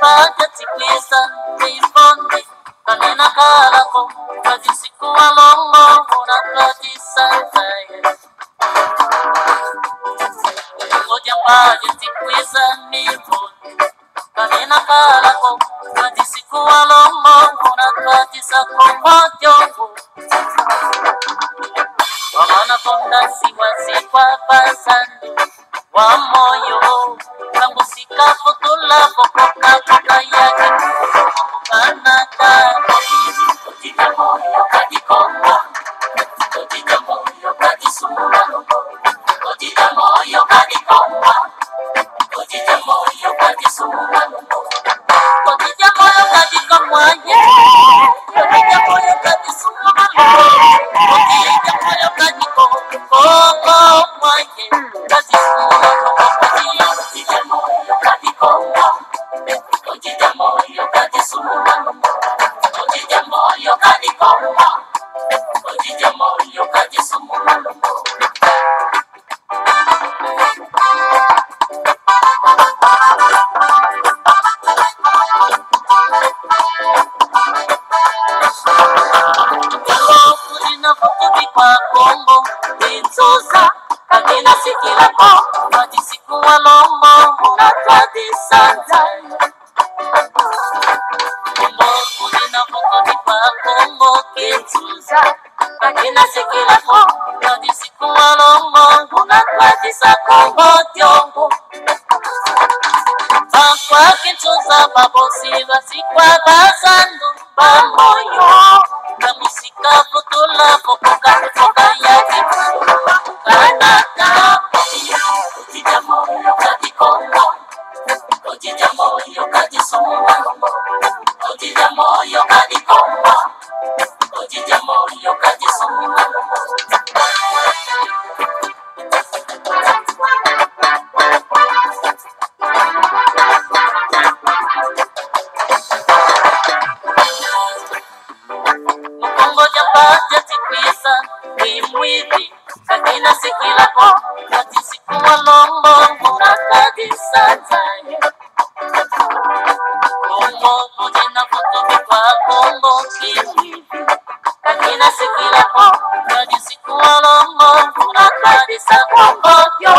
bagati kwisa ifonde kanena kalako kadisiku alongo una kadisa ngoja bagati kwisa ifonde kanena kalako kadisiku alongo una kadisa komojo wamana konda siwa pasando wa moyo tangu sikapo tula pokoka poka yake kanaka kujita moyo kadikonga kujita moyo kadisumuna kujita moyo kadikonga kujita moyo kadisumuna kujita moyo kadikonga kujita moyo kadisumuna kujita moyo kadikonga Babosiva sikwa basando bamoyo la música fotola foca yake kanaka kujita moyo kadikonga kujita moyo kadisumuna kujita moyo kadikonga kujita moyo kadisumuna Kakina sikila ko, kati sikuwa lombo, muna kadisa tayo. Kongo, mujina kutubi kwa Kongo kiwi. Kakina sikila ko, kati sikuwa lombo, muna kadisa Kongo yo.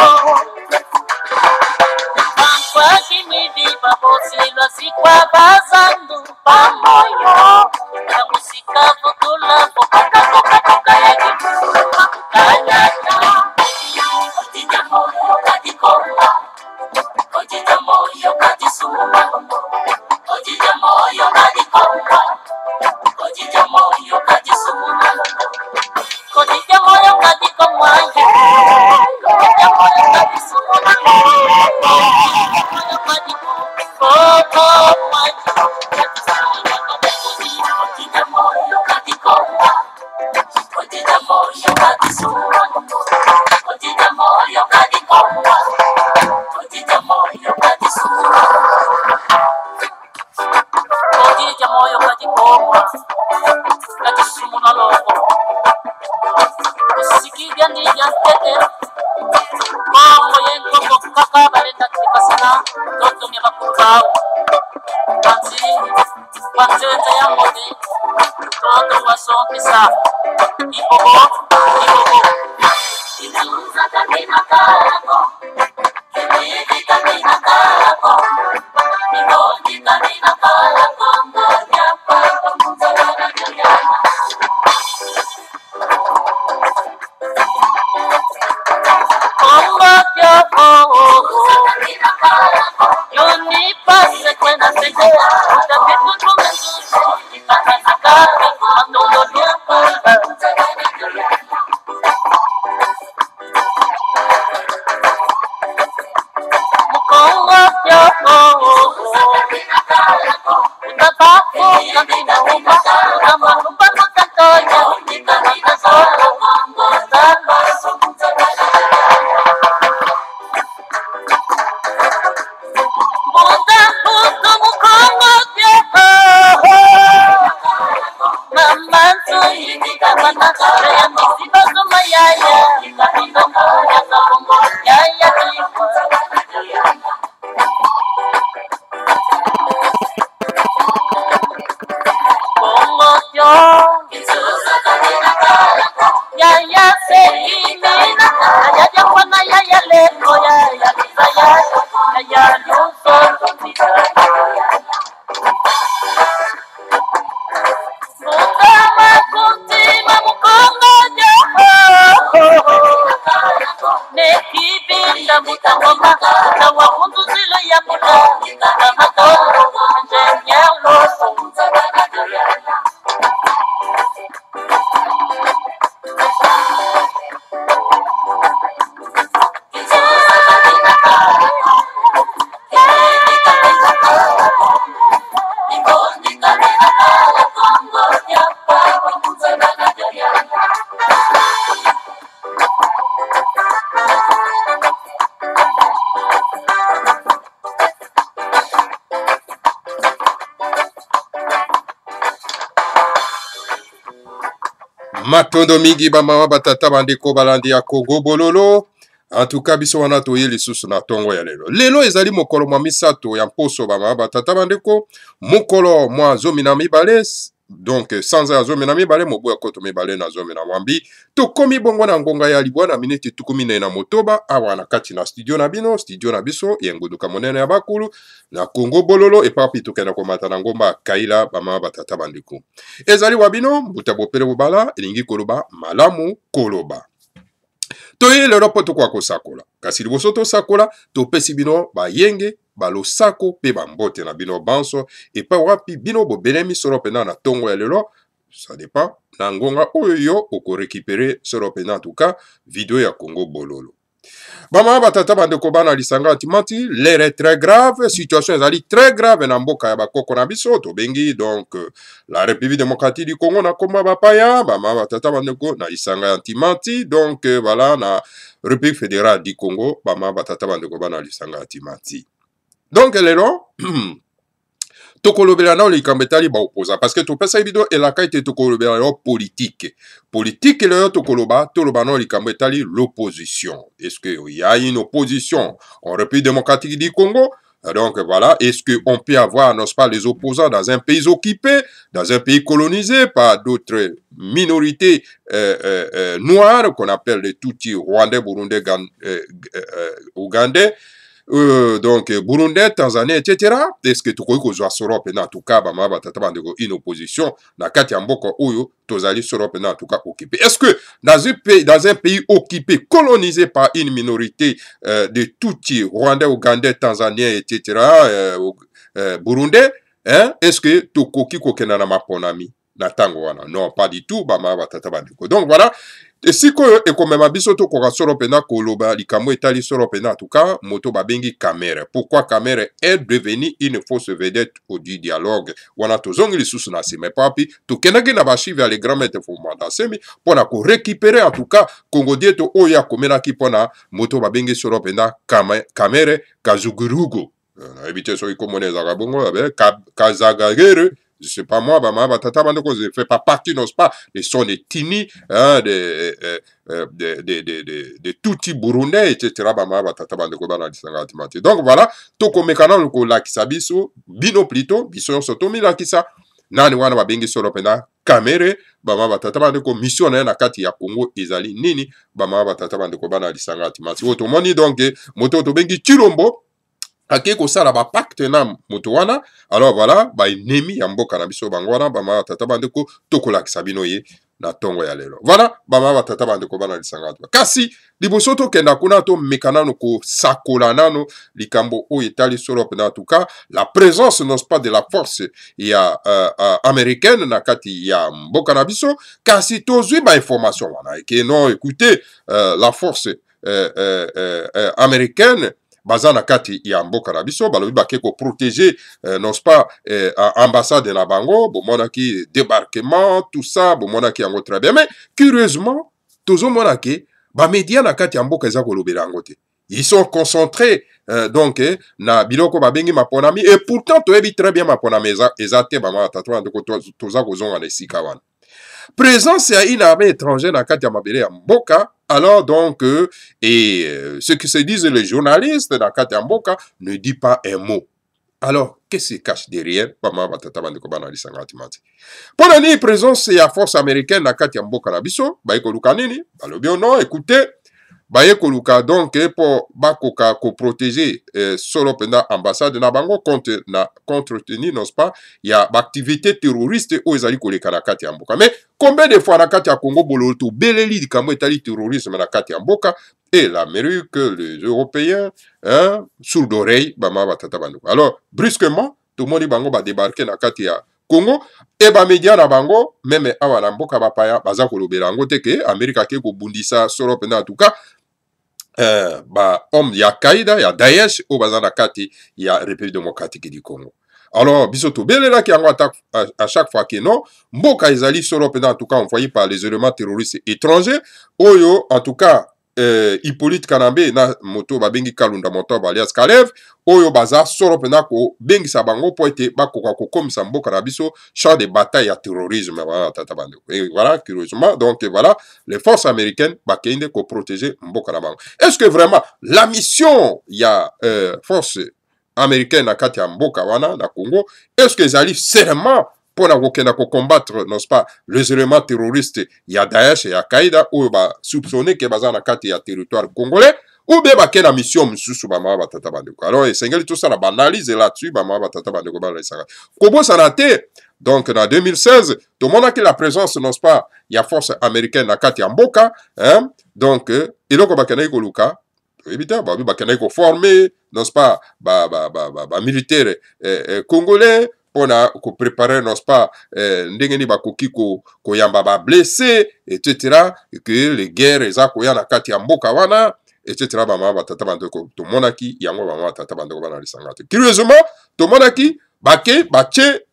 Pankwa kimivi, babosilwa sikwa bazandu, pamoyo. La musika futula, pokaka poka poka yake. Kujita moyo kadikonga kujita moyo kadisumuna kujita moyo kadikonga kujita moyo kadisumuna kujita moyo kadikonga kujita moyo kadisumuna kujita moyo kadikonga kujita moyo kadisumuna kujita moyo kadikonga kujita moyo kadisumuna kujita moyo kadikonga kadisumuna loko kusikiga ndija tete kongo yenkongo kaka balenda kikasana totumya bakubao kanzi kwanzenze ya mode toto wasompisa ibobo inaluza kamina kalako kimivi kamina kalako ibondi kamina kalako ngoja pako muzawara nyayana kongoja kamina kalako yoni pase kwena seko utapitu tumenzuzi ikanana kalako andolo lukulba muzawara nyayana ibinda mutangoma utawa mundu zilo ya muda kama toro njenyalo Matondo mingi bamama batata bandeko balandi ya Congo bololo. En tout cas biso wana toye lisusu na tongo ya lelo. Lelo ezali mokolo mwa misato ya mposo bamama batata bandeko. Mokolo mwa zomi na mibale. Donc sanza ya zomi na mibale mobu ya koto mibale na zomi na mwambi. Tokomi bongo na ngonga ya libwa na miniti tukumi na motoba. Awa na kati na studio na bino. Studio na biso yenguduka monene ya bakulu. Na Congo bololo epapi tukena komata na ngomba kaila bamama batata bandeko. Ezali wabino mbuta bopele bobala elingi koloba malamu koloba. Toye lelo po tokwa kosakola. Kasi liboso tosakola topesi bino bayenge balosako pe bambote na bino banso epa wapi bino bobelemi solo pena na tongo ya lelo. Ça dépend na ngonga oyo yo oko récupérer solo pena en tout cas vidéo ya Congo bololo. Bama batata bandeko bana lisanga antimati, l'air est très grave, situation ezali très grave na mboka ya bakoko na biso to bengi donc la République démocratique du Congo na koma bapaya, bama batata bandeko na lisanga antimati, donc voilà na République fédérale du Congo, bama batata bandeko bana lisanga antimati. Donc lelo tokolobela na likambo etali ba opposa parce que topesa bido elaka ete tokolobela yo politique lelo tokoloba na likambo etali l'opposition. Est-ce que il y a une opposition en République démocratique du Congo? Donc voilà, est-ce qu'on peut avoir, n'est-ce pas, les opposants dans un pays occupé, dans un pays colonisé par d'autres minorités noires qu'on appelle les Tutsis, Rwandais, Burundais, Ougandais, donc Burundais, Tanzanie, etc. Est-ce que tu crois que soit solo en tout cas, une opposition, na kati amboko oyo, tozali solo en tout cas occupé. Est-ce que dans un pays occupé, colonisé par une minorité de Tutsis, Rwandais, Ougandais, Tanzaniens, etc., Burundais, hein, est-ce que tu crois que na maponami na tango wana? Non, pas du tout. Donc voilà. Et si que comme ma biso to ko solo pena koloba likambo etali solo pena en tout cas moto babengi Kamere. Pourquoi Kamere est devenu une fausse vedette au dialogue? Wana to zongi lisusu na sema papi to kenaki na bashivi les grands maîtres fomanda semi pona ko récupérer en tout cas Congo dieto oya komena ki pona moto babengi solo pena Kamere Kazugurugo. Éviter so ikomone za bongo Kazagagere. Je sais pas moi, bah, batata bandeko, je fais pas partie, non pas, de son etini, hein, de touti burundais, etc. Bah, batata bandeko, bah, donc voilà, toko mekana, ko lakisa biso, bino plutôt, biso sotomi lakisa, nani wana babengi solo pena, Kamere, bah, batata bandeko, mission na kati ya Congo, izali nini, bah, batata bandeko, bah, lisanga atimati. Otomoni, donc, moto to bengi Chilombo, ake kosala ba pacte na moto wana, alors voilà, ba ennemi ya mboka na biso bango wana, bama tata bandeko tokolakisa bino ye na tongo ya lelo. Voilà, bama tata bandeko bana lisanga to. Kasi liboso to kenda kuna to mekanano ko sakola nano likambo o etali solo pena en tout cas, la présence non pas de la force ya américaine na kati ya mboka na biso, kasi tozwi ba information wana ke non écoutez, la force américaine bazana kati ya mboka na biso balobi bakeko protéger non pas ambassade na bango bomona ki débarquement tout ça bomona ki yango très bien mais curieusement tozo mona ki ba média na kati ya mboka eza kolobela yango te. Ils sont concentrés donc na biloko babengi maponami et pourtant toyebi très bien maponami eza te ba matatu ndeko toza kozonga na esika wana. Présence à une armée étrangère dans Katia Mabele à Mboka, alors donc, ce que se disent les journalistes dans Katia Mboka ne dit pas un mot. Alors, qu'est-ce qui se cache derrière? Pendant la présence et la force américaine dans Katia Mboka Nabiso, non, écoutez, baye koluka donc po bakoka ko protéger solo penda ambassade na bango contre tenir n'est-ce pas ya ba activité terroriste o ezali koleka na kati ya mboka. Mais combien de fois na kati ya Congo bololo to beleli likambo etali terrorisme na kati ya mboka et l'Amérique, les Européens, hein, sourds d'oreille, bama batata banduku. Alors brusquement tout le monde bango ba débarquer na kati ya Congo et ba média na bango même awa na mboka bapaya baza kolobela yango te ke Amerika ke ko bundisa solo penda en tout cas ba homme ya Qaïda ya Daesh o baza na kati ya République démocratique du Congo. Alors biso to belela ki yango attaque à chaque fois que non mboka ezali solo penda en tout cas envoyé par les éléments terroristes étrangers oyo en tout cas Hippolyte Kanambe na moto babengi Kalunda Motoba alias Kalev oyo baza solo pena ko bengisa bango po ete bakoka kokomisa mboka na biso champ de bataille ya terrorisme voilà tata bande. Et voilà curieusement donc voilà les forces américaines bakende ko protéger mboka na bango. Est-ce que vraiment la mission ya force américaine na kati ya mboka wana na Congo est-ce que ezali seulement pour combattre, n'est-ce pas, les éléments terroristes, il y a Daesh et Al-Qaïda, ou bah soupçonné que bazar na kati ya territoire congolais, ou bien bah la mission msusu ba ma batata bandeko. Alors et tout ça la banalise là-dessus ba ma batata bandeko ba la sanga. Kobo sanate donc en 2016, tout le monde a que la présence, n'est-ce pas, il y a force américaine na kati ya mboka, hein, donc et donc ba kana ko luka évidemment bah ba kana ko former, n'est-ce pas, militaire congolais on a préparé, n'est-ce pas, ndengeni bakoki ko yamba ba blessé, etc. Et que les guerres, les akoya na kati ya mboka wana, etc. Bama batata bandeko, to monaki, yango bama batata bandeko bana lisangate. Curieusement, to monaki, bache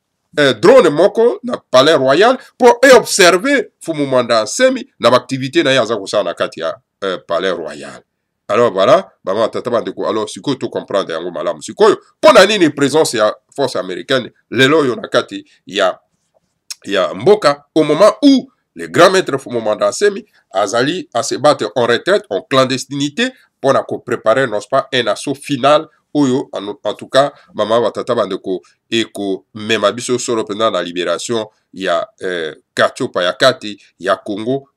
drone moko na palais royal pour observer Fumumanda Nsemi na activité na yaza kosa na kati ya palais royal. Alors voilà, maman tata bandeko, alors siko to comprendre yango malamu sikoyo pona nini présence ya force américaine lelo yo nakati ya mboka au moment où le grand maître Fumumanda Nsemi azali à se battre en retraite en clandestinité pour préparer n'est-ce pas un assaut final oyo en tout cas maman batata bandeko eko mema biso solo pendant la libération ya Katiopa ya kati ya Congo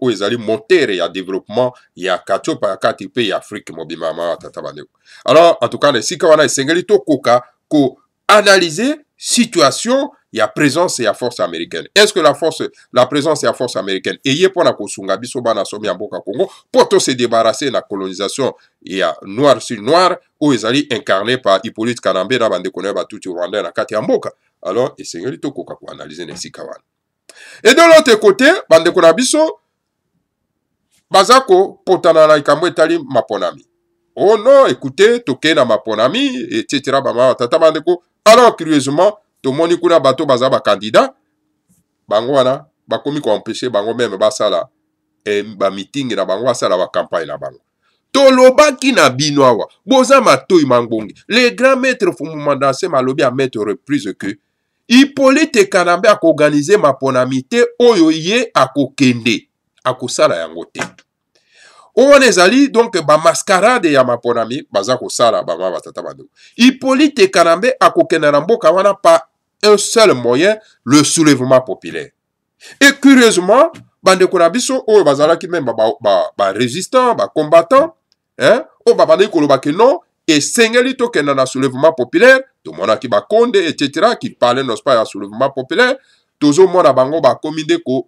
o ezali moteur ya développement ya Katiopa ya kati pe ya Afrique mobima maman batata bandeko. Alors en tout cas les sika wana esengeli to koka ko analyser situation ya présence ya force américaine. Est-ce que la présence ya force américaine eye pona kosunga biso bana somi ya mboka Congo pour to se débarrasser na colonisation ya noir sur noir ou ezali incarné par Hippolyte Kanambe na bande koné ba tuti Rwanda na kati ya mboka. Alors esengeli to koka ko analyser na sika wana. Et de l'autre côté bande kona biso bazako potana na ikambo etali maponami. Oh non, écoutez, toke na maponami, etc. Bama tata bandeko. Alors curieusement to moni kuna bato baza ba candidat bango wana bakomi ko empêcher bango même basala ba meeting na bango basala ba campagne na bango to lobaki na binoawa boza matoi mangbongi les grands maîtres Fumumanda Nsemi alobi à mettre reprise que Hippolyte Kanambe a organiser maponamité oyo ye akokende akosala yango te on ezali donc ba mascarade ya maponami baza kosala ba ma batata bando Hippolyte Kanambe akokenda na mboka wana pa un seul moyen, le soulèvement populaire. Et curieusement, bande konabiso o bazalaki même ba résistant, ba combattant, hein, o babande kolobaki non et sengeli to kenda na soulèvement populaire, to monaki ba Konde etc. qui parlait non pas ya soulèvement populaire, tozo mona bango ba kominde ko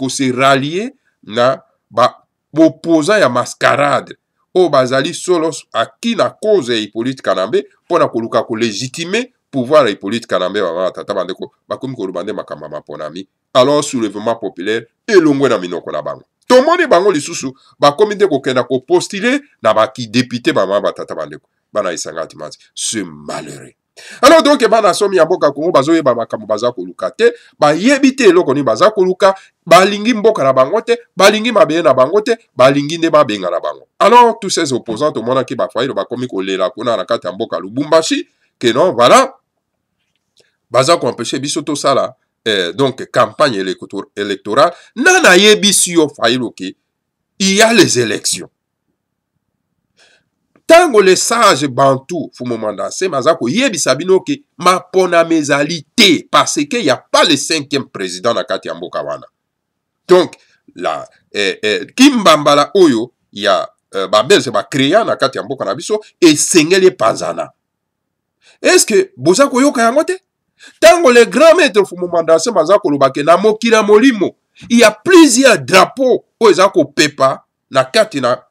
se rallier na ba opposant ya mascarade. O bazali solos à qui na cause Hippolyte Kanambe pona koluka ko légitimer pouvoir Hippolyte Kanambe baba tata bandeko bakomi ko rubande makamba maponami alors soulèvement populaire et longwe na minoko na bango tomoni bango lisusu bakomi de ko kenda ko postuler na ba ki député baba tata bandeko bana isangati manzi ce malheureux. Alors donc bana somi ya mboka Congo bazoye ba makambo baza ko luka te ba yebite eloko ni baza ko luka balingi mboka na bango te balingi mabeye na bango te balingi nde babenga na bango. Alors tous ces opposants to mona ki ba failo bakomi ko lela kuna na kati ya mboka Lubumbashi que non voilà baza ko empêcher biso to sala donc campagne électorale nana yebisi yo failo ki il y a les élections. Tango les sages bantou Fumumanda Nsemi azako yebisa bino ke mapona mezalité parce que il y a pas le 5e président na kati ya mboka wana. Donc la Kimbambala oyo ya babelge bacréa na kati ya mboka na biso esengeli epanzana. Est-ce que boza koyoka yango te? Tango les grands maîtres fumumandase baza kolobake na mokili ya molimo, il y a plusieurs drapeaux oyo eza kopepa na kati na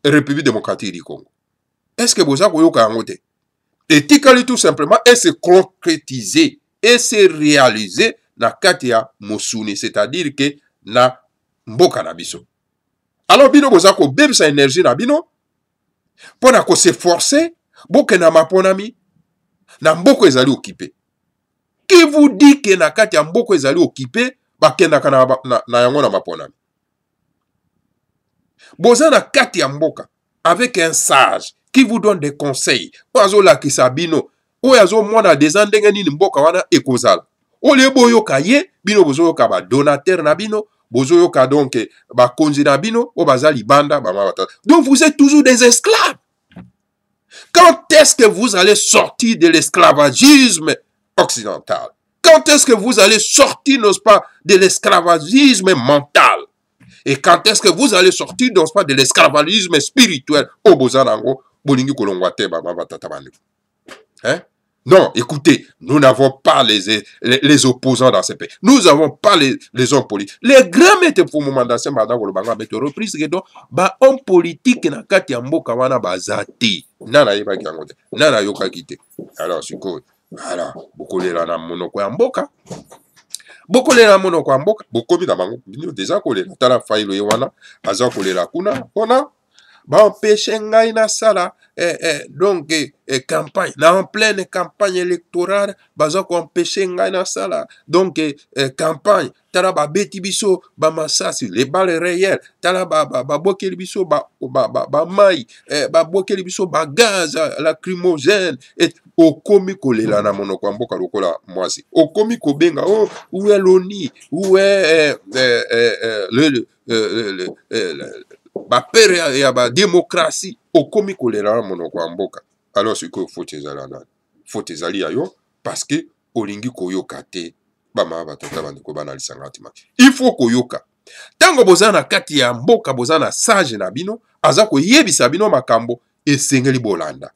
République démocratique du Congo. Est-ce que boza koyoka yango te? Etikali tout simplement et se concrétiser et se réaliser na kati ya mosuni, c'est-à-dire que na mboka na biso. Alors bino boza ko bebisa énergie na bino pona ko se forcer boke na maponami na mboko ezali occupé. Qui vous dit que na kati ya mboko ezali occupé bakendaka na yango na maponami? Boza na kati ya mboka avec un sage qui vous donne des conseils. Oazo la kisabino, oazo mwana des andenge nini mboka wana ekozala. Ole boyoka ye, bino bozo yoka ba donateur na bino, bozo yoka donc ba konzi na bino, o bazali banda ba mabata. Donc vous êtes toujours des esclaves. Quand est-ce que vous allez sortir de l'esclavagisme occidental? Quand est-ce que vous allez sortir, n'est-ce pas, de l'esclavagisme mental? Et quand est-ce que vous allez sortir, n'est-ce pas, de l'esclavagisme spirituel? Oh, bozanango, bolingi kolongwate, baba, batatabane. Hein? Non, écoutez, nous n'avons pas les opposants dans ce pays. Nous n'avons pas les hommes politiques. Les grands maîtres pour moment dans ce mandat, reprise que donc, ba homme politique na kati ya mboka wana bazati. Nana yeba kiangote. Nana yoka kite. Alors, siko, voilà, bokolela na monoko ya mboka. Bokolela na monoko ya mboka. Bokomi na bango. Bino déjà kolela. Tala failo yewana. Aza kolela kuna. Kona. Ba empêcher ngai na sala donc campagne na en pleine campagne électorale baza ko empêcher ngai na sala donc campagne tala ba beti biso ba masasi les balles réelles tala ba bokeli biso ba mai ba bokeli biso ba gaz lacrymogène et okomi kolela na monoko ya mboka lokola mwasi okomi kobenga oh où est l'ONU où est ba pere ya ba démocratie okomi kolela monoko ya mboka. Alors ce que faut ezali ayo parce que olingi koyoka te ba ma batata bandeko bana lisangati ma il faut koyoka tango bozana kati ya mboka bozana sage na bino aza koyebisa bino makambo esengeli bolanda.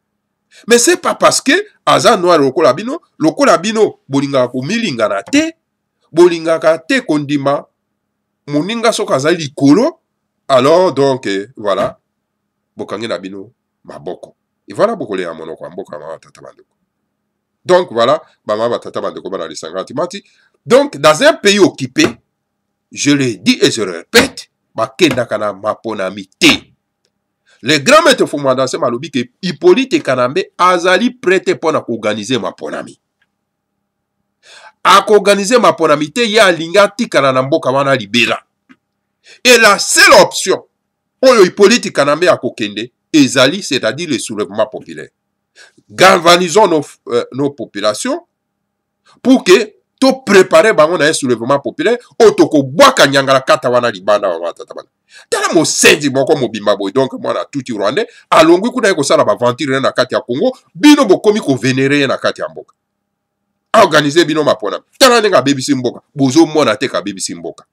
Mais c'est pas parce que aza noir lokola bino bolinga komilinga na te bolinga ka te kondima moninga soka azali likolo. Alors, donc, voilà. Bokangi na bino maboko. Et voilà beaucoup les amonoko mboka mama tata bandeko. Donc, voilà. Mama tata bandeko bana lisangati mati. Donc, dans un pays occupé, je le dis et je le répète, bakenda kana maponami te. Le grand maître Fumandase malobi que Hippolyte Kanambe azali prêté pour organiser maponami. A organiser maponami te ya linga tikana na mboka wana libera. Et la seule option, oyo Hippolyte Kanambe a kokende, ezali, c'est-à-dire le soulèvement populaire. Galvanisons nos populations pour que to préparer bango na un soulèvement populaire, otoko boaka nyangala kata wana libanda wa tatabana. Tala mo sendi moko mo bimabo donc moi na tuti rwandais, alongwi kuna ko sala ba ventire na kati ya Congo, bino bokomi ko vénérer na kati ya mboka. Organiser bino mapona. Tala ndenga bebisi mboka, bozo mona te ka bebisi mboka.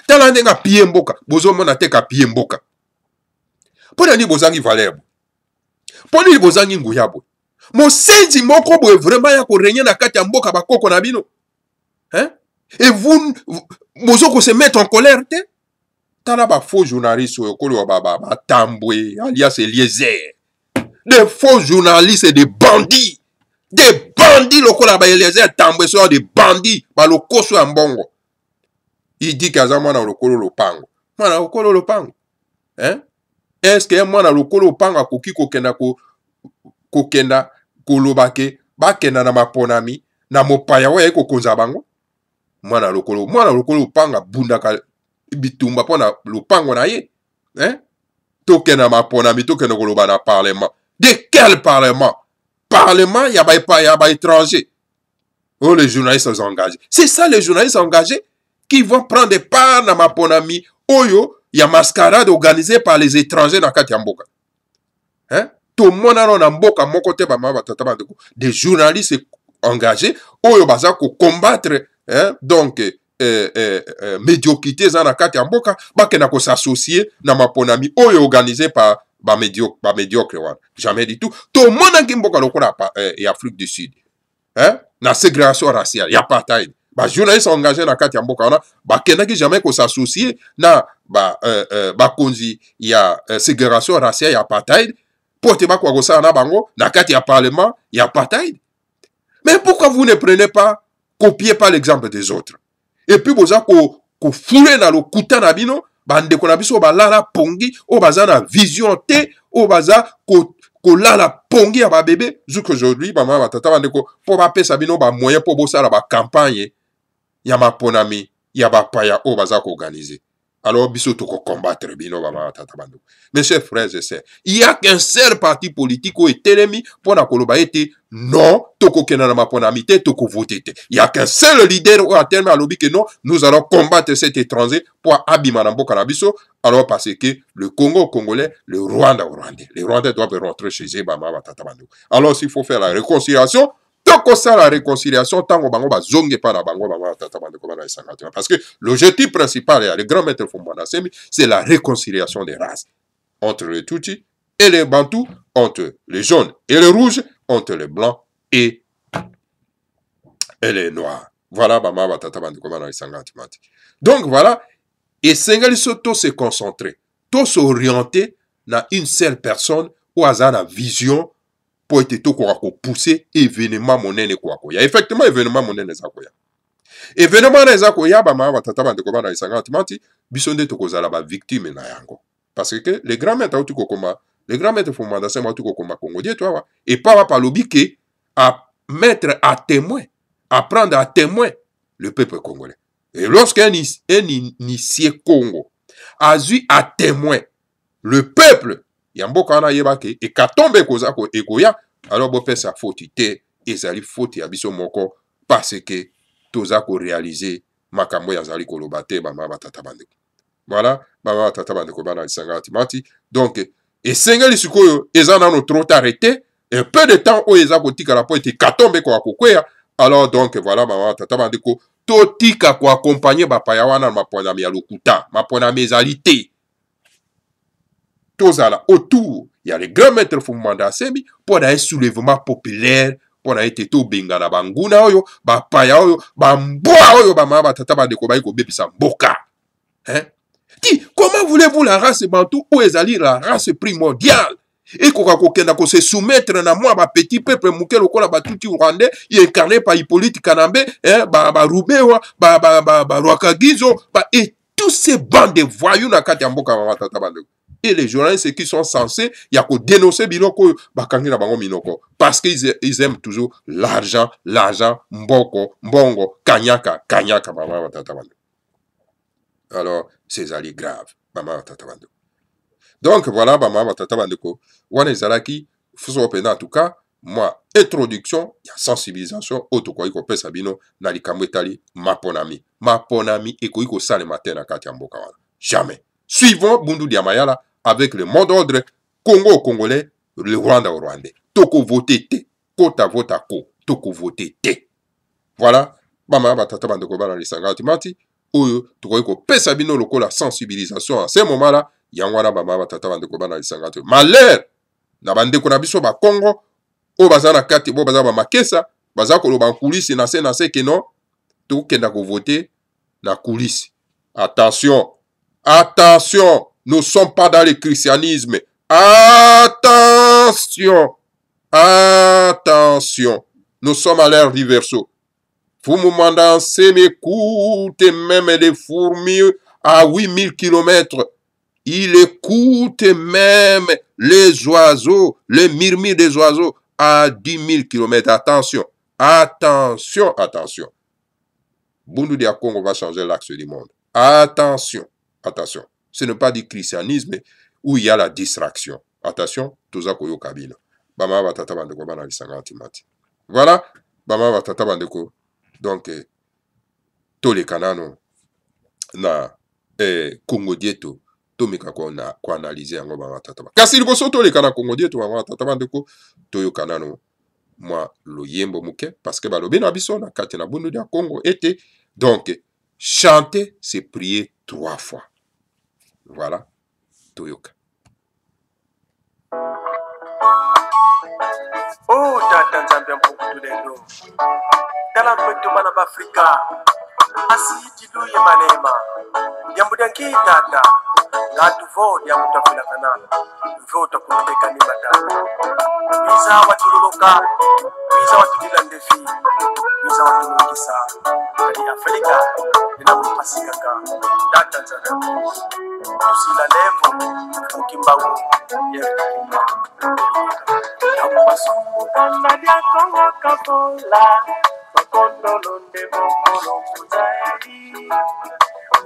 Tala ndenga pie mboka, bozo mona te ka pie mboka. Pona ni bozangi valeur. Pona ni bozangi nguyabo. Mo senzi moko boye vraiment ya ko régner na kati ya mboka bakoko na bino. Hein? Et vous bozo ko se mettre en colère te? Tala ba faux journalistes okolo ba Tambwe alias Eliezer. Des faux journalistes et des bandits. Des bandits lokola ba Eliezer Tambwe sont des bandits ba lokoso ya mbongo. Il dit qu'à mwana lokolo lopango. Mwana lokolo lopango. Hein? Est-ce que mwana lokolo lopango akoki kokenda kolobake bakenda na maponami na mopaya wa eko konza bango? Mwana lokolo lopango bundaka bitumba pona lopango na ye. Hein? Tokenda maponami tokenda koloba na parlement. De quel parlement? Parlement ya ba étranger. Oh, les journalistes sont engagés. C'est ça les journalistes engagés qui vont prendre part dans ma ponami. Oyo, il y a mascarade organisée par les étrangers dans kati ya mboka. Hein? Tout le monde a mboka moko te ba ma batata bandeko. Des journalistes engagés. Oyo baza ko combattre, hein? Donc médiocrité eza na kati ya mboka bakenda s'associer na maponami oyo organisé par médiocre wana jamais du tout tomonaki mboka lokola ya Afrique du Sud na ségrégation raciale ya apartheid bajournaliste engagé na kati ya mboka wana bakendaki jamais s'associer na bakonzi ya ségrégation raciale ya apartheid po te bakwa kosala na bango na kati ya parlement ya apartheid. Mais pourquoi vous ne prenez pas, copiez pas l'exemple des autres? Et puis, vous avez foulé dans le kuta na bino, bande ko na biso balala pongi, o baza na vision te, o baza ko lala pongi ya ba bébé, jusqu'aujourd'hui, maman batata bande ko po ba pesa bino ba moyen po bosala ba campagne ya maponami, ya ba paya o baza ko organiser. Alors, biso to ko combattre bino maman batata bande. Mes chers frères et sœurs, il y a qu'un seul parti politique ou etelemi pour na koloba ete non, toko kenana maponami te, toko voter te. Il y a qu'un seul leader ou à terme à l'objet que non, nous allons combattre cet étranger pour abîmer Nambo Kanabiso. Alors parce que le Congo congolais, le Rwanda au Rwandais. Les Rwandais doivent rentrer chez eux, alors s'il faut faire la réconciliation, toko ça la réconciliation, tango bango ba zonge pa na bango parce que l'objectif principal, le grand maître Fumana Semi, c'est la réconciliation des races entre les Tutsis et les Bantous, entre les jaunes et les rouges, entre les blancs et les noirs. Voilà, donc voilà, et Sengali Soto se concentrer, tout s'orienter dans une seule personne ou à la vision pour être tout pousser événement monnaie quoi. Il y a effectivement événement monnaie zakoya. Événement zakoya bama batata bande koma na isangati mati bisonde to kozala ba victime na yango. Parce que les grands maîtres autu kokoma, les grands maîtres font mandat c'est autu kokoma Congo die toi et pas par l'obike à mettre à témoin, à prendre à témoin le peuple congolais. Et lorsqu'un initié Congo a eu à témoin le peuple Yamboka na yebake et katombe kozako ekoya alors bo fait sa faute te ezali faute ya biso moko parce que tozako réaliser makambo ya zali kolobate bama batata bande. Voilà, bama batata bande ko bana isangati mati. Donc et sengeli sikoyo ezana no trop arrêté un peu de temps o ezako tika la po ete katombe ko akokwea alors donc voilà bama batata bande ko to tika ko accompagner bapaya wana mapona ya lokuta mapona mezalité. Tozala autour, il y a les grands maîtres Fumanda Semi pour un soulèvement populaire, pour un été tout bengana banguna oyo, ba paya oyo, ba mboa oyo, ba mama tata ba dekoba yiko bebisa mboka. Hein? Comment voulez-vous la race bantou ou ezali la race primordiale? Et kokakokenda ko se soumettre na moi ba petit peuple muke lokola ba tuti rwandais, incarné par Hippolyte Kanambe, hein, ba Rubewa, ba Rwakagizo, et tous ces bandes de voyous na kati ya mboka mama tata ba dekoba. Et les journalistes qui sont censés, il y a qu'à dénoncer Biloko, Bakangi na bango minoko. Parce qu'ils aiment toujours l'argent, mboko, mbongo, kanyaka, maman tatabando. Alors, c'est ali grave, maman tatabando. Donc, voilà, maman tatabando ko. Wane zalaki, fuso en tout cas, moi, introduction, il y a sensibilisation, autokoi ko pesa bino, na likambo etali, maponami. Maponami, ekoi ko sale matin na kati ya mboka wana. Jamais. Suivons Bundu Diamayala avec le mot d'ordre Congo-Congolais, le Rwanda-Rwandais. Toko vote te, kota vota ko, toko vote te. Voilà, bama batata bandeko bana lisangati mati, oyo toko ko pesa bino loko la sensibilisation à ce moment-là, yangwana bama batata bandeko bana lisangati. Malheur na bandeko na biso ba Congo, o bazana kati bo bazaba makesa, bazako lo ban coulisse na se que non, to kenda ko voter na coulisse. Attention. Attention, nous ne sommes pas dans le christianisme. Attention, attention, nous sommes à l'ère du verso. Vous me mandez m'écoute même les fourmis à 8000 km. Il écoute même les oiseaux, les murmures des oiseaux à 10 000 km. Attention, attention, attention. Bundu dia Congo va changer l'axe du monde. Attention. Attention, ce n'est pas du christianisme où il y a la distraction. Attention, toza koyo kabino. Bama batata bandeko bana lisangati mati. Voilà, bama batata bandeko. Donc, tous les canano na Congo dieto, tomika ko na ko analyser yango bama batata. Kasi liboso tous les canana Congo dieto bama batata bandeko, toyo canano moi lo yembo muke parce que balobi na biso na kati na bundu dia Congo était donc Chanter, c'est prier 3 fois. Voilà. Toyoka. Oh, tata nzambe mpukutu lelo. Dala kwetu bana b'Afrika. Asiti duye manema. Yambudanki tata. Ngatu vo yamutafila kanana. Vota kunabeka ni matata. Biza watululuka. Biza watulilandefi. Biza watulukisa. Kadi Afrika. Ninampasika ka. Tata nzambe. Tusila levo. Ukimbawu. Yekimba. Mukanda dia kongo kapola makondo londe mokolo muzai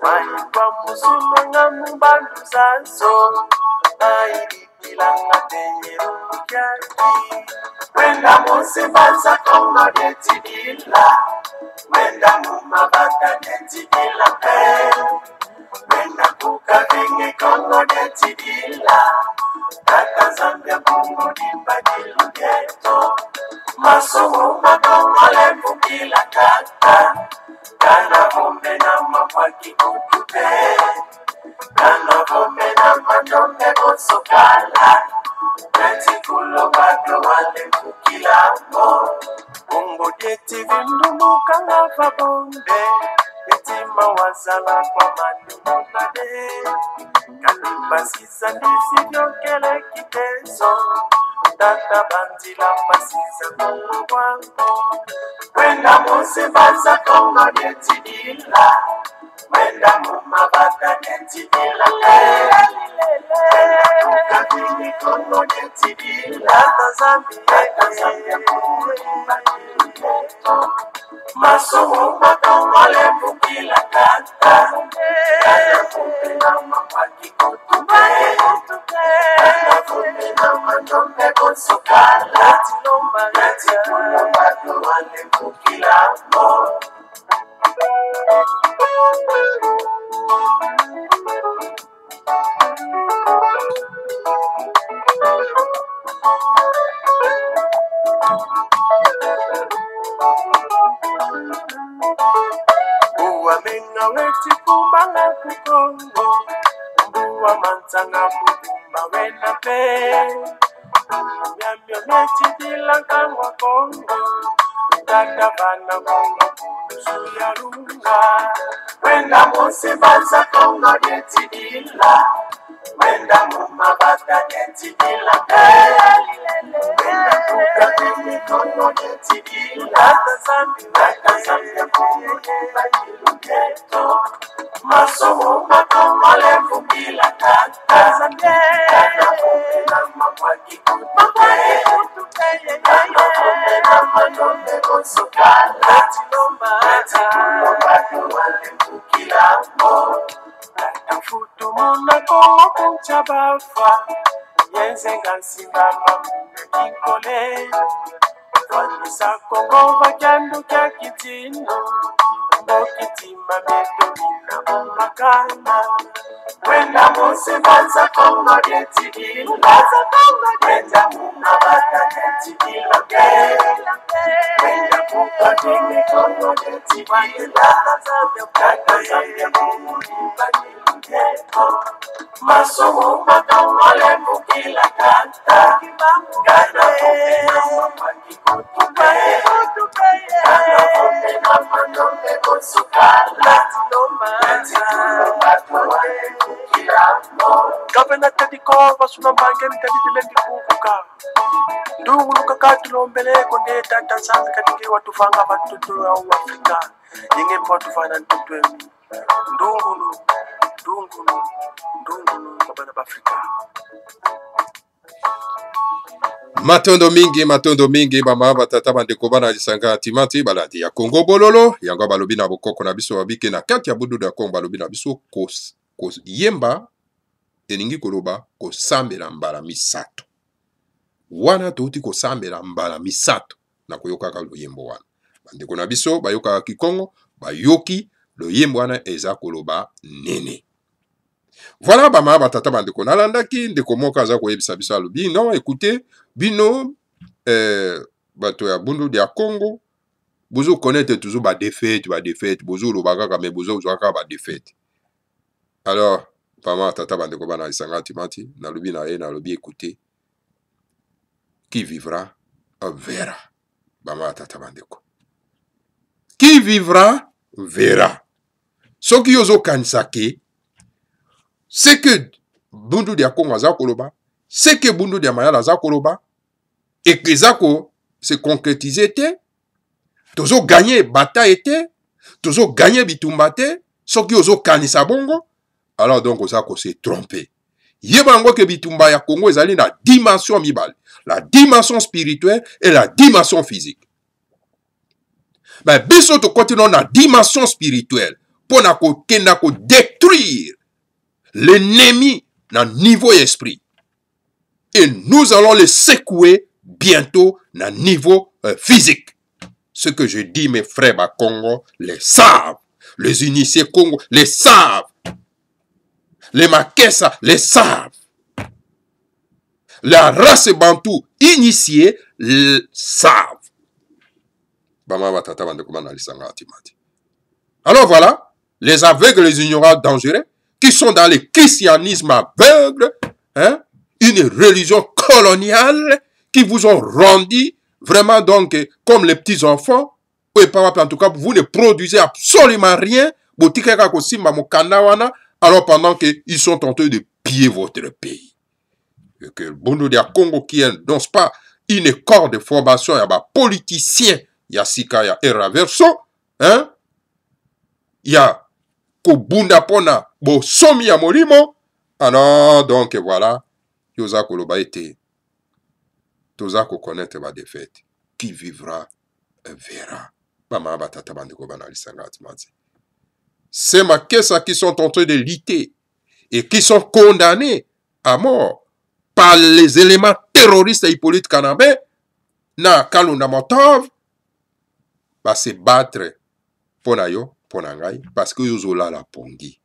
maikwa musuno nga mumbandu zanso aidikilanga teyeru kyaki wenda musimbanza kongo detidila wenda mumabata detidila pe wenda kukavinge kongo detidila Tata Zambia Kongo Dimbadilu Ghetto Masomo Makongole Mukila Tata Kana Vombe na Mapaki Kutupe Kana Vombe na Mandombe Bonsokala Nati Kulo Bado Wale Mukila Mo Kongo Deti Vindumu Kanga Fabombe Etima Wazala Kwa Manu Munade Kanipasiza ndisi vyokele kitezo Tata bandila pasiza kongo kwango Wenda musimbaza kongo netidila Wenda mumabata netidila Wenda kukabini kongo netidila Tata Zambia kongo nibadilu Masumu makongole mukila kata Kana kumbe na mapaki kutupe Kana kumbe na mandombe konsukala Nati kulomba duwale mukila mo Uwa menga weti kumbanga kukongo Uwa mantanga mubumba wena pe Nyamyo neti dilanga wa kongo Tata bana kongo kusu ya runga Wenda musimbaza kongo neti dila Wenda mumabata neti dila pe Wenda kukabini kongo neti dila Tata Zambia kongo nibadilu ghetto Masomo makongole mukila tata Kana kumbe na mapaki kutupe Kana kumbe na mandombe konsukala Nati kulomba duwale mukila mo Tata futu muna kongo kunchabafa Yenze ngansinga mamunga kikole Kwanisa kongo vakyandu kya kitino Mokitima medo mina mumakana Wenda musimbaza kongo detidila Wenda mumabata detidila Wenda kukadini kongo detidila Tata Zambia kongo nibadilu ghetto Masomo makongole mukila kata Kana kumbe na mapaki kutupe Kana kumbe na mandombe konsukala Nati kulomba duwale mukila mo Gavana Tadiko Basuna Mbangen Tadidilendi Kukuka Ndunguluka katulombele konde Tata Zambia kadinge watufanga batutu ya Afrika Yenge watufana ntutwemi Ndungulu mabana b'Afrika matondo mingi bama batata bandeko bana lisanga timati baladi ya Kongo bololo yango balobi na bokoko na biso babike na kati ya budu ya Kongo balobi na biso ko yemba elingi koloba kosambela mbala misato wana touti kosambela mbala misato na koyokaka loyembo wana bandeko na biso bayokaka kikongo bayoki loyembo wana eza koloba nene. Voilà bama batata bandeko nalandaki ndeko moko aza koyebisa biso alobi non écoutez bino bato ya bundu ya Congo Vous connaissez toujours ma défaite, vous le bagaka, mais vous avez ma défaite. Alors, vraiment, tata bandeko bana isanga timati, na lobi na e, na lobi écoutez, qui vivra, verra. Bama tata bandeko. Qui vivra, verra. Ce qui yozo kansake, c'est que bundu dia konga za koloba, c'est que bundu dia mayala za koloba, et que zako se concrétiser te, tozo gagner bataille te, tozo gagner bitumba te, ce qui yozo kanisa bongo, alors donc ozako se tromper. Yebango ke bitumba ya Congo ezali na dimension mibale, la dimension spirituelle et la dimension physique. Ben biso to continuons na dimension spirituelle pour na ko kenda ko détruire l'ennemi na niveau esprit. Et nous allons le secouer bientôt na niveau physique. Ce que je dis, mes frères à Congo, les savent. Les initiés Congo, les savent. Les Makessa, les savent. La race bantou initiée, les savent. Alors voilà, les aveugles, les ignorants dangereux, qui sont dans le christianisme aveugle, hein, une religion coloniale, qui vous ont rendu vraiment donc comme les petits enfants. En tout cas, vous ne produisez absolument rien. Alors pendant qu'ils sont en train de piller votre pays. Et que le Bondo de Congo qui n'annonce pas une école de formation, il y a des politiciens, il y a Sika, il y a Eraverso, hein? Il y a Kobunda Pona, Bosomi ya Molimo. Ah non, donc voilà, Yosa Koloba était. Toza ko connaître ma défaite. Qui vivra, verra. C'est ma caisse qui sont en train de lutter et qui sont condamnés à mort par les éléments terroristes et Hippolyte Kanambe, na Kalunda Motov, va se battre pour nayo, pour nangai, parce que yozola la pongi.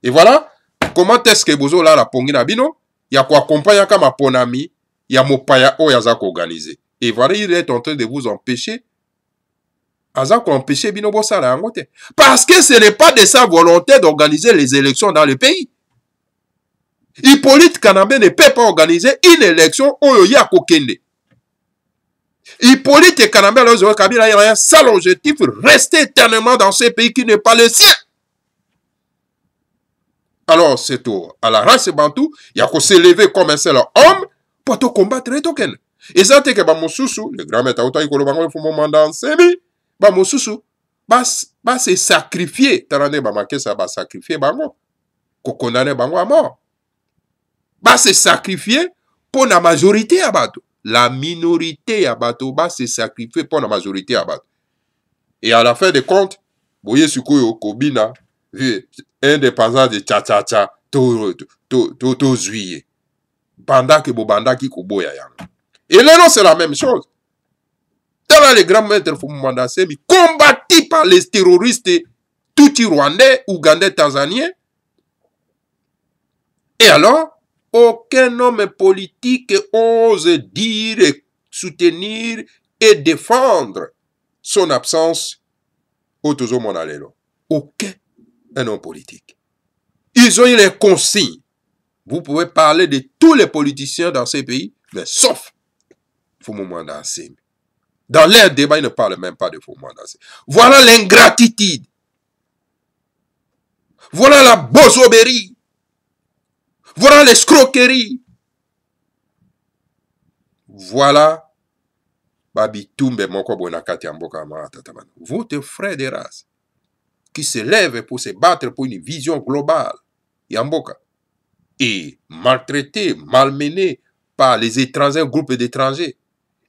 Et voilà, comment est-ce que bozola la pongi na bino? Ya ko accompagner kama ponami, ya mopaya o yaza ko organiser. Et voilà, il est en train de vous empêcher. Azako empêcher bino bosala yango te. Parce que ce n'est pas de sa volonté d'organiser les élections dans le pays. Hippolyte Kanambe ne peut pas organiser une élection oyo ya kokende. Hippolyte Kanambe Kabila a un seul objectif, rester éternellement dans ce pays qui n'est pas le sien. Alors c'est tout. À la race bantou, il y a qu'on s'élever comme un seul homme pour te combattre les tokens. Et ça c'est que Bamosusu, le grand maître Aouta Ikolobango, il faut mon mandat en semi. Bamosusu, va se sacrifier. Tarane Bamake, ça va sacrifier Bango. Qu'on condamne Bango à mort. Va se sacrifier pour la majorité à Bato. La minorité à Bato va se sacrifier pour la majorité à Bato. Et à la fin de compte, Boye Sukoyo Kobina, indépendant de Tcha-Tcha-Tcha, to Zuye. Banda que Bobanda qui Koboya Yang. Et là, non, c'est la même chose. Dans les grands maîtres Fumanda Semi, combattus par les terroristes Tutsi rwandais, ougandais, tanzaniens. Et alors, aucun homme politique ose dire, soutenir et défendre son absence au Tozo Monalelo. Aucun homme politique. Ils ont eu les consignes. Vous pouvez parler de tous les politiciens dans ces pays, mais sauf Fumanda Semi. Dans leur débat, ils ne parlent même pas de Fumanda Semi. Voilà l'ingratitude. Voilà la bozoberie. Voilà l'escroquerie. Voilà Babitumbe Moko Bonakati Amboka Maratatamana. Votre frère de race qui se lève pour se battre pour une vision globale, Yamboka, et maltraité, malmené par les étrangers, un groupe d'étrangers.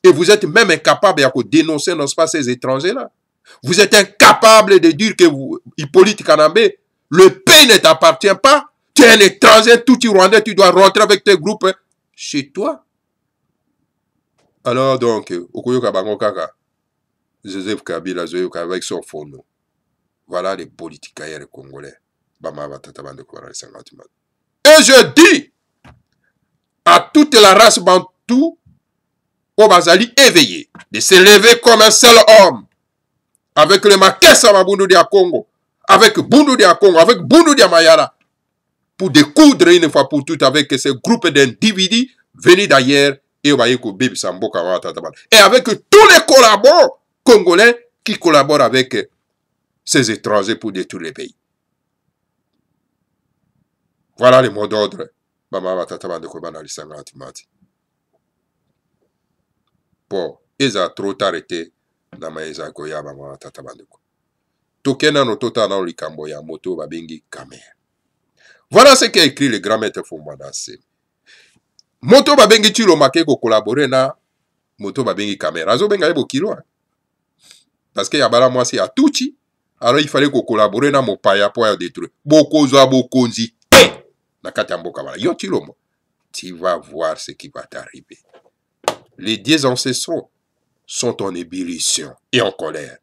Et vous êtes même incapable de dénoncer, n'est-ce pas, ces étrangers-là. Vous êtes incapable de dire que vous, Hippolyte Kanambe, le pays ne t'appartient pas. Tu es un étranger, tout Rwandais, tu dois rentrer avec tes groupes chez toi. Alors donc, Okoyoka Bango Kaka, Joseph Kabila, avec son phono. Voilà les politiques aériens congolais. Et je dis à toute la race bantou, au Bazali éveillé, de se lever comme un seul homme, avec le Makessa Mabundu de Congo, avec Bundu de Congo, avec Bundu de Mayara, pour découdre une fois pour toutes avec ce groupe d'individus venus d'ailleurs et avec tous les collaborateurs congolais qui collaborent avec ces étrangers pour détruire les pays. Voilà le mot d'ordre. Bon, ils ont trop arrêté dans ma goya mama tata bandeko. Tokena no tota na likambo ya moto babengi Kamere. Voilà ce qu'a écrit le grand maître Fumada C. Moto babengi Tshilo Makeko collaborer na moto babengi Kamere. Azo benga yebo kilo. Parce que yabala mwasi ya tuchi. Alors il fallait qu'on collabore na mopaya pour ya détruire. Bokozwa bokonzi. Na kati mboka bala. Yo Tshilo mo. Tu vas voir ce qui va t'arriver. Les dieux ancestraux sont en ébullition et en colère.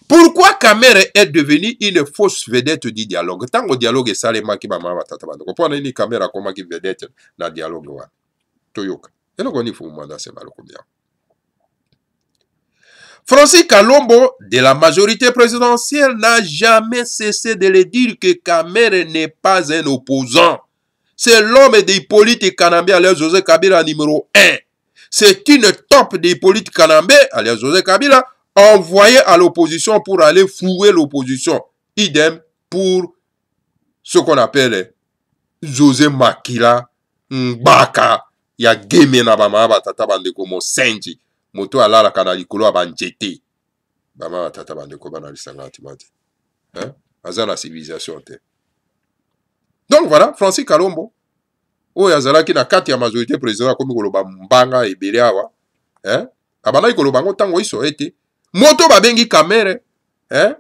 Pourquoi Kamere est devenue une fausse vedette du dialogue? Tant que le dialogue est salé, qui va pourquoi on a une caméra comme qui vedette dans le dialogue? Toyoka. Et donc on y faut mandat c'est mal combien. Francis Kalombo de la majorité présidentielle n'a jamais cessé de le dire que Kamere n'est pas un opposant. C'est l'homme d'Hippolyte Kanambe alias José Kabila numéro 1. C'est une top d'Hippolyte Kanambe alias José Kabila envoyé à l'opposition pour aller fouer l'opposition. Idem pour ce qu'on appelle José Makila Mbaka. Ya game na bama batata bandeko mo senji. Moto ala la kana likolo abanjete. Bama batata bandeko bana lisanga timati. Hein? Azana civilisation te. Donc voilà, Francis Kalombo. Oyo azalaki na kati ya majorité président comme koloba mbanga ebele awa. Hein? Abana koloba ngo tango iso ete. Moto babengi Kamere. Hein?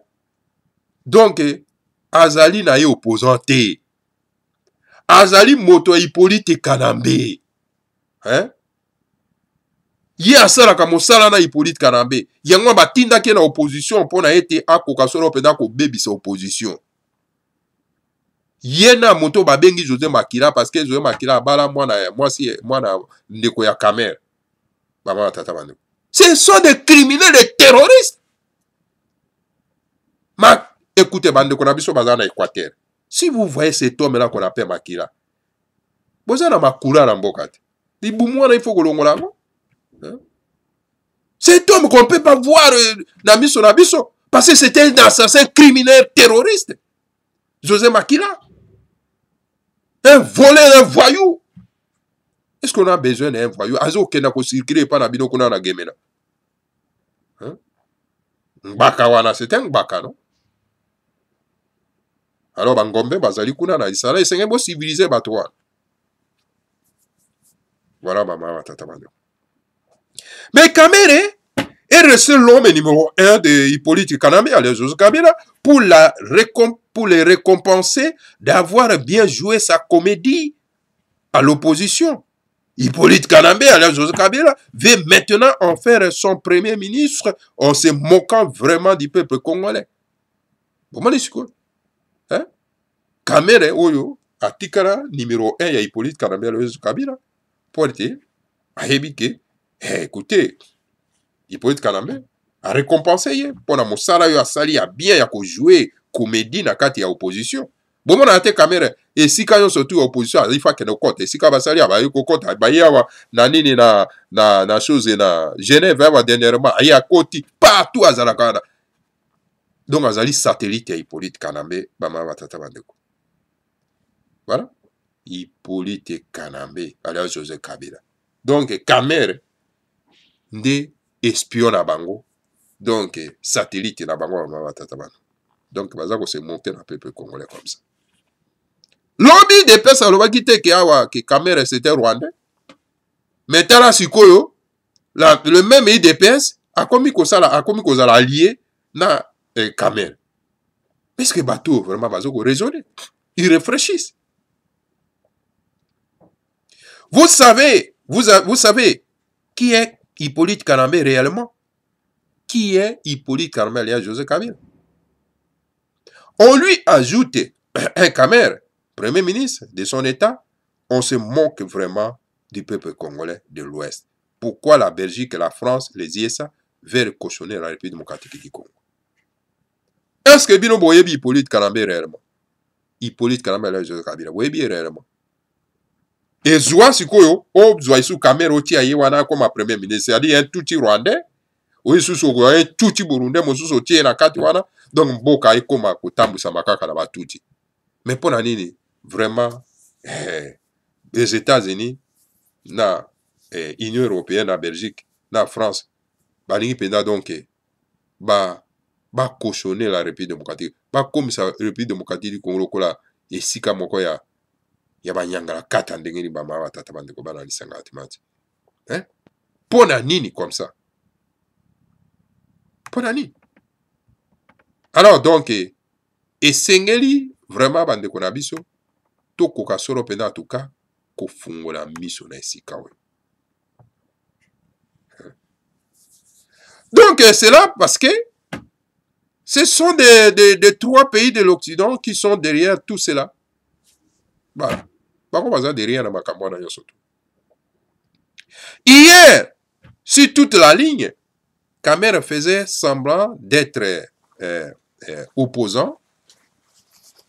Donc azali na ye opposant te. Azali moto Hippolyte Kanambe. Hein? Ye asalaka mosala na Hippolyte Kanambe. Yango batindaki na opposition mpona ete akoka solo penda ko bebisa opposition. Yena moto babengi José Makila parce que José Makila bala mwana ndeko ya Kamere. Baba tata bande. Ce sont des criminels, des terroristes. Écoutez bande ko na biso bazana Équateur. Si vous voyez cet homme là qu'on appelle Makila. Bozana makula na mboka te. Il faut que l'on. Cet homme qu'on ne peut pas voir Nabiso Nabiso parce que c'était un assassin criminel terroriste. José Makila. Un voleur, un voyou. Est-ce qu'on a besoin d'un voyou? Azo Kenako circuler pas Nabino Kuna na Gemena. Mbaka wana, c'est un Mbaka, non? Alors, Bangombe, Bazali Kuna na Isara, et c'est un beau civilisé Batouan. Voilà, maman, tata. Mais Kamere est resté l'homme numéro 1 de Hippolyte Kanambe, alias José Kabila, pour les récompenser d'avoir bien joué sa comédie à l'opposition. Hippolyte Kanambe, alias José Kabila, veut maintenant en faire son premier ministre en se moquant vraiment du peuple congolais. Vous m'avez dit quoi? Hein? Kamere, oyo, atikara numéro 1 ya Hippolyte Kanambe, alias José Kabila. Pour dire, écoutez, Hippolyte Kanambe a récompensé pour la mosala yo asali ya bien ya ko jouer comédie na kati ya opposition. Bon mon ate Kamere et si quand surtout opposition il faut que no côté si ka basali ba yo kokota ba yawa na nini na chose na Genève va dernièrement aya koti partout azala kana. Donc azali satellite ya Hippolyte Kanambe ba ma batata bandeko. Voilà. Hippolyte Kanambe alias José Kabila. Donc Kamere nde espion na bango. Donc satellite na bango na tatabana. Donc bazako se monter na peuple congolais comme ça. Lobby de pesa lobaki te ke awa ke Kamere c'était rwandais. Mais tala sikoyo le même IDPS a commis kozala allié na Kamere. Est-ce que bateau vraiment bazako raisonner? Ils réfléchissent. Vous savez qui est Hippolyte Kanambe réellement? Qui est Hippolyte Kanambe alias José Kabila? On lui ajoute un Kamere, premier ministre de son État, on se moque vraiment du peuple congolais de l'Ouest. Pourquoi la Belgique, la France, les ISA veulent cautionner la République démocratique du Congo? Est-ce que Bino Boyebi Hippolyte Kanambe réellement? Hippolyte Kanambe là, Joseph Kabila, Boyebi réellement. Et Zoua Sikoyo, oh, Zoaïsou Kamero Tia wana comme premier ministre, c'est-à-dire un tout petit Rwandais, ou un tout petit Burundais, Moussou Tia na kati wana, donc Boka Ekoma Kotambu Samakaka na Batuti. Mais pour la nini, vraiment, les États-Unis, na Union européenne, na Belgique, na France, balingi penda donc, ba cautionner la République démocratique, ba comme ça République démocratique du Congo kola esika moko ya banyangala kata ndenge ni bama batata bandeko bana lisanga atimati. Hein? Pona nini comme ça? Pona nini? Alors donc, esengeli vraiment bandeko na biso tokoka solo pena en tout cas kofungola miso na esika we. Donc c'est là parce que ce sont des trois pays de l'Occident qui sont derrière tout cela. Voilà. Hier, sur toute la ligne, Kamer faisait semblant d'être opposant,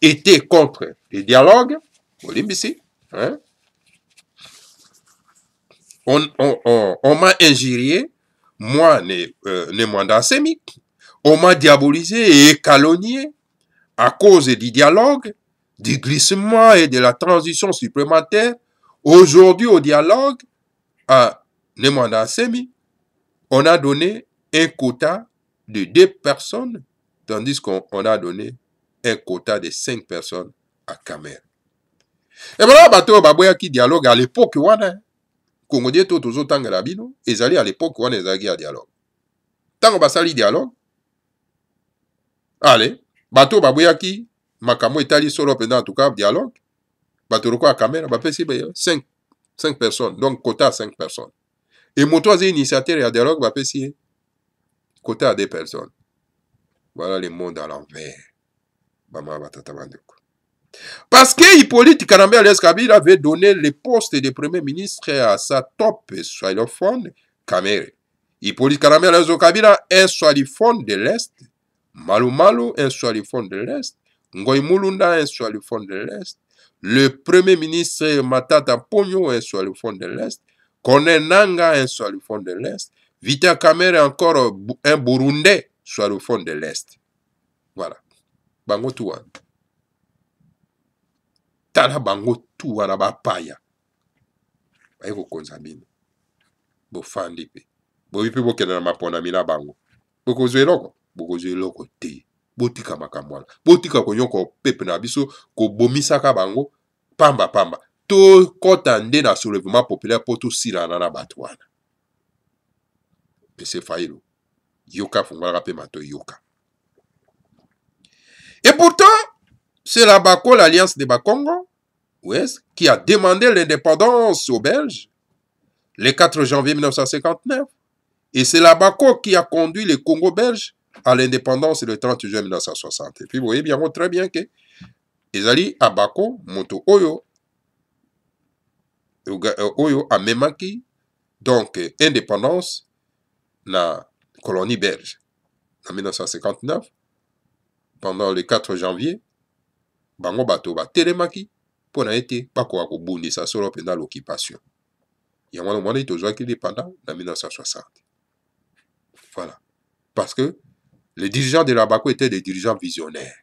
était contre le dialogue. Hein? On m'a injurié, moi, ne mandat sémique. On m'a diabolisé et calomnié à cause du dialogue, du glissement et de la transition supplémentaire. Aujourd'hui, au dialogue, à Nemanda Semi, on a donné un quota de 2 personnes, tandis qu'on a donné un quota de 5 personnes à Kamer. Et voilà, bateau baboya qui dialogue à l'époque, wana, Congolais tout aux autres rabino, ils allaient à l'époque, wana, ils allaient à dialogue. Tant qu'on va salir dialogue, allez, bateau baboya qui, makamo etali solo pendant en tout cas dialogue, bateau quoi à Kamer, bah c'est 5 personnes, donc quota à 5 personnes. Et mon troisième initiateur à dialogue, bah c'est quota à 2 personnes. Voilà le monde à l'envers. Parce que Hippolyte Kanambe Alias Kabila avait donné le poste de premier ministre à sa top swahiliphone Kamere. Hippolyte Kanambe Alias Kabila, un swahiliphone de l'Est. Malu Malu, un swahiliphone de l'Est. Ngoy Mulunda, un swahiliphone de l'Est. Le premier ministre Matata Ponyo, un swahiliphone de l'Est. Kone Nanga, un swahiliphone de l'Est. Vita Kamere, encore un Burundais, swahiliphone de l'Est. Voilà. Bango Touan. Tala bango Touan Abapaya. Aïvo Konzabine. Bofandi pe. Bovipi bokena na mapona mina bango. Bokozwe loko. Bokozwe loko te. Botika makamwana. Botika konyoko pepe na biso. Ko bomisaka bango. Pamba pamba. To kota nde na soulèvement populaire po to silana na batwana. Monsieur Faïlo. Yoka fungwala pe mato yoka. Et pourtant, c'est la BACO, l'Alliance des Bakongo, qui a demandé l'indépendance aux Belges le 4 janvier 1959. Et c'est la BACO qui a conduit les Congo belges à l'indépendance le 30 juin 1960. Et puis vous voyez bien très bien que les alliés à BACO, Moto Oyo a memaki, donc indépendance na colonie belge en 1959. Pendant le 4 janvier, bango bato ba telemaki pour na été pas quoi ko bundisa solo pendant l'occupation. Ya mwana mwana itozwa ki pendant en 1960. Voilà. Parce que les dirigeants de la BACO étaient des dirigeants visionnaires.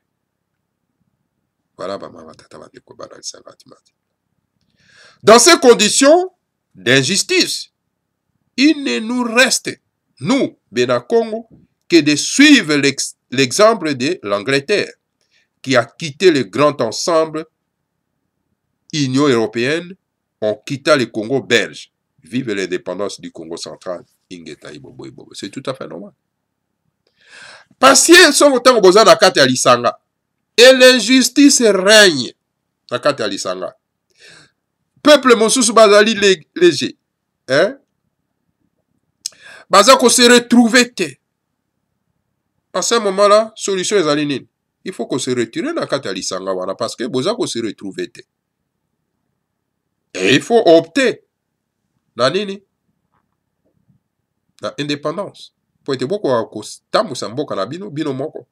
Voilà, dans ces conditions d'injustice, il ne nous reste, nous, Benakongo, que de suivre l'exemple de l'Angleterre, qui a quitté le grand ensemble Union européenne, on quitta le Congo belge. Vive l'indépendance du Congo central. C'est tout à fait normal. Patience sont autant besoin de la carte à l'Isanga. Et l'injustice règne. La carte à l'Isanga. Peuple Monsous Bazali léger. Hein? Bazako se retrouve. À ce moment-là, solution est alignée. Il faut qu'on se retire dans la carte à l'Isanga parce que Bazako se retrouve. Et il faut opter. Na nini? Na indépendance. Pour être beaucoup à Kostamu Samboka na bino, bino moko.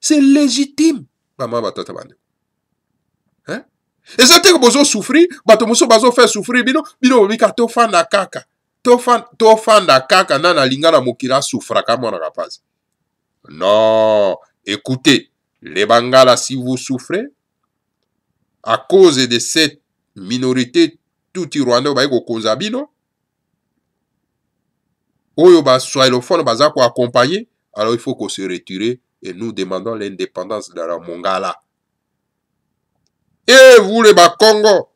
C'est légitime. Maman batata bande. Hein? Et ça te que bozo souffrir, bato moso bazo faire souffrir bino, bino mika to fanda kaka. To fanda kaka nana lingana mokila souffra kama na kapazi. Non, écoutez, les Bangala, si vous souffrez, à cause de cette minorité, tout Rwanda ba iko konzabino, oyo ba swahilophones baza ko accompagner, alors il faut qu'on se retire et nous demandons l'indépendance de la Mongala. Et vous les Congo,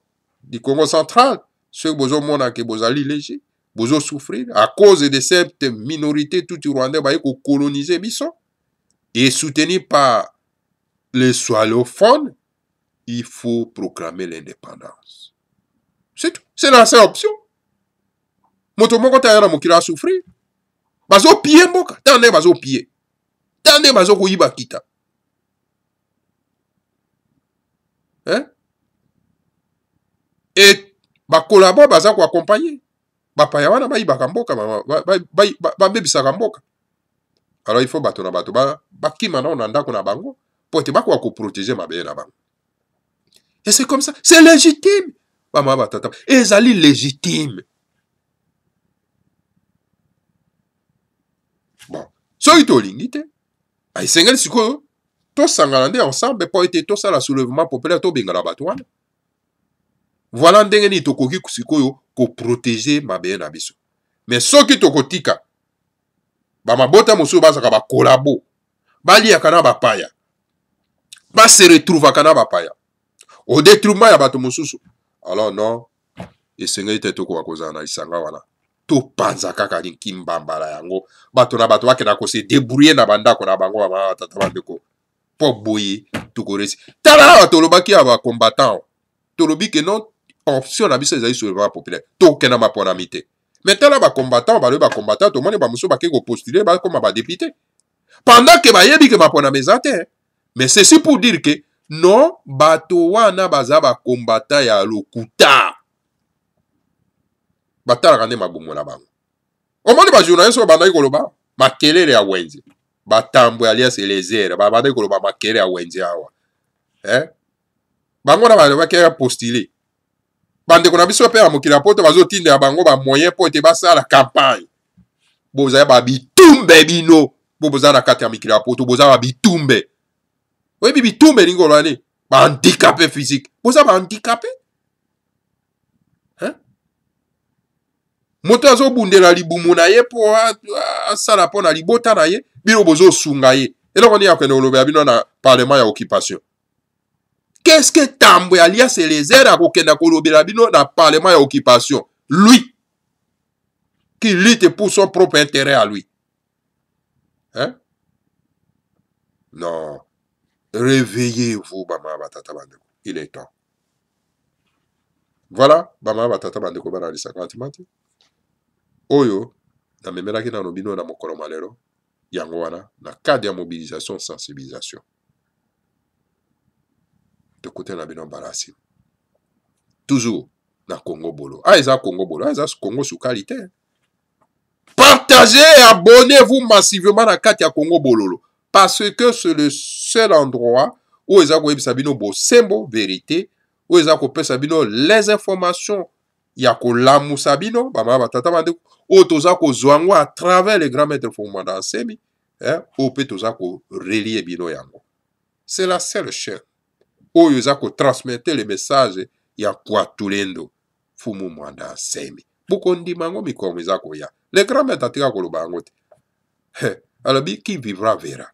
du Congo central, ceux qui besoin mona que bozali léger, besoin souffrir à cause de cette minorité tout Rwanda ba iko coloniser biso et soutenu par les swahilophones, il faut proclamer l'indépendance. C'est tout. C'est la seule option. Moto moko ta yana mokila souffrir. Bazo pied mboka. Tande bazo pied. Tande bazo kuiba kita. Hein? Et ba collabo baza ko accompagner. Ba pa yawana ba iba mboka ba bebisa mboka. Alors il faut bato na bato ba kima na onanda ko na bango pour te ba ko protéger ma be na bango. Et c'est comme ça, c'est légitime. Maman batata. Et zali légitime. Bon, so ito lingite. Ay sengel siko to sangalande ensemble pour être to ça la soulèvement populaire to bengala batwana. Voilà ndenge ni tokoki kusikoyo ko protéger mabe na biso. Mais soki tokotika ba mabota mosu bazaka ba collabo. Bali yakana ba paya. Ba se retrouve kana ba paya. Au détriment ya bato mosusu. Alors non, et sengeli te toko wakoza na isanga wana. To panza kaka ni kimbambala yango. Bato na bato wake na ko se débrouiller na bandako na bango ba tata bandeko. Po boye tukoresi. Tala bato lobaki ya ba combattant. To lobi que non option na biso ezali soulèvement populaire. To kena ma pona mité. Mais tala ba combattant to moni ba muso ba ke ko postuler ba comme ba député. Pendant que ba yebi que ma pona mezate. Mais ceci pour dire que non, bato wana baza ba kombata ya lokuta. Batala kande mabumu na bango. Omoni ba journaliste ba ndai koloba makelele ya wenze. Batambo alias Eliezer, ba ndai koloba makelele ya wenze awa. Bango na ba ke postuler. Bande kona biso pe ya mokila poto bazo tinde ya bango ba moyen po te basa la campagne. Boza ba bitumbe bino. Boza na kati ya mokila poto boza ba bitumbe. Oui, bibi tout mais n'ingolo ane, ba handicapé physique. Vous avez handicapé? Hein? Moto azo bundela libumu na ye po asala po na libota na ye, bino bozo sunga ye. Et donc on y a qu'on olobe abino na parlement ya occupation. Qu'est-ce que Tambwe alias Eliezer a kokenda kolobe abino na parlement ya occupation? Lui qui lutte pour son propre intérêt à lui. Hein? Non. Réveillez-vous, Bama Batata Bandeko. Il est temps. Voilà, Bama Batata Bandeko Bana Lisa Kantimati. Oyo, na memela ki na nobino na mokolo malero, yango wana, na cadre ya mobilisation, sensibilisation. De côté na bino barasi. Toujours na Congo Bolo. Ah, eza Congo Bolo, ah, eza Congo sous qualité. Partagez et abonnez-vous massivement na carte ya Congo Bololo. Parce que c'est le seul endroit où ils ont sabino bo sembo vérité, où ils ont sabino les informations ya ko lamu sabino, bama batata bande où toza ko zwango à travers les grands maîtres fondaments semi, où peut toza ko relier bino yango. C'est la seule chaîne où ils ont ko transmettre les messages ya kwa tulendo fumu mwanda semi. Bukondi mango mikomo zako ya. Les grands maîtres atika ko lobangote. Alors, qui vivra verra.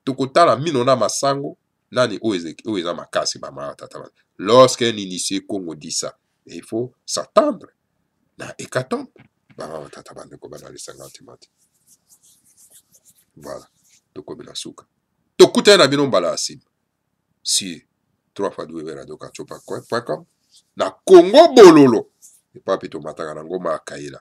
Tukutala minona masango, nani oeza makasi bama tataba. Lorsqu'un initié Congo dit ça, il faut s'attendre. Na hécatombe. Bama tataba de kobana les 50 mati. Voilà. Tokobela suka. Tokuta na bino mbala asim. Si 3 fois 2 vera doka chopa.com. Na Congo Bololo. Et pas pito mataka na ngoma akaila.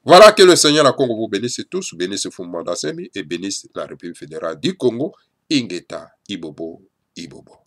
Voilà, que le Seigneur la Congo vous bénisse tous, bénisse Fumba Dasemi et bénisse la République fédérale du Congo, Ingeta, Ibobo, Ibobo.